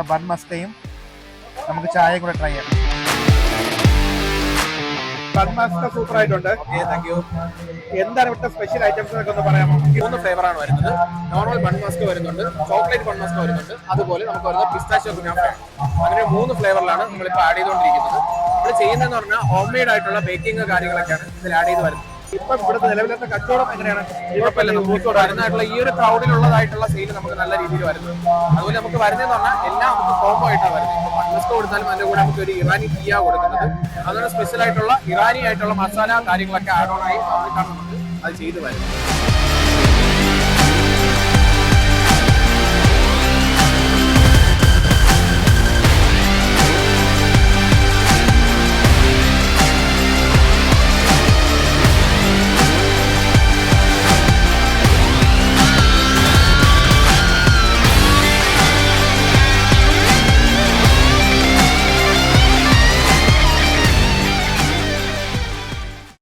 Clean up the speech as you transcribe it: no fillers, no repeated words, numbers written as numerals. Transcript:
Bun മസ്കയും നമുക്ക് ചായയും കൂടെ ട്രൈ ചെയ്യാം. ബൺ മസ്ക സൂപ്പർ ആയിട്ടുണ്ട്. എന്താണ് ഇവിടുത്തെ സ്പെഷ്യൽ ഐറ്റംസ് എന്നൊക്കെ ഒന്ന് പറയാമോ? 3 ഫ്ലേവറാണ് വരുന്നത്. നോർമൽ ബൺ മസ്ക് വരുന്നുണ്ട്, ചോക്ലേറ്റ് ബൺ മസ്ക് വരുന്നുണ്ട്, അതുപോലെ നമുക്ക് വരുന്നത് പിസ്താഷ്യോ കുനാഫ. അങ്ങനെ 3 ഫ്ലേവറിലാണ് നമ്മളിപ്പോൾ ആഡ് ചെയ്തുകൊണ്ടിരിക്കുന്നത്. നമ്മൾ ചെയ്യുന്നതെന്ന് പറഞ്ഞാൽ ഹോം മെയ്ഡ് ആയിട്ടുള്ള ബേക്കിംഗ് കാര്യങ്ങളൊക്കെയാണ് ഇതിൽ ആഡ് ചെയ്ത് വരുന്നത്. ഇപ്പം ഇവിടുത്തെ നിലവിലത്തെ കച്ചവടം എങ്ങനെയാണ്? വരുന്നതായിട്ടുള്ള ഈ ഒരു ക്രൗഡിലുള്ളതായിട്ടുള്ള സെയിൽ നമുക്ക് നല്ല രീതിയിൽ വരുന്നത്. അതുപോലെ നമുക്ക് വരുന്നതെന്ന് പറഞ്ഞാൽ എല്ലാം നമുക്ക് കോംബോ ആയിട്ടാണ് വരുന്നത്. ഇപ്പോൾ ബൺ മസ്ക് കൊടുത്താലും അതിന്റെ കൂടെ നമുക്ക് ഒരു ഇറാനി ടീയാണ് കൊടുക്കുന്നത്. അതുപോലെ സ്പെഷ്യൽ ആയിട്ടുള്ള ഇറാനി ആയിട്ടുള്ള മസാല കാര്യങ്ങളൊക്കെ ആഡ് ഓൺ ആയി നമുക്ക് അത് ചെയ്ത് വരുന്നത്.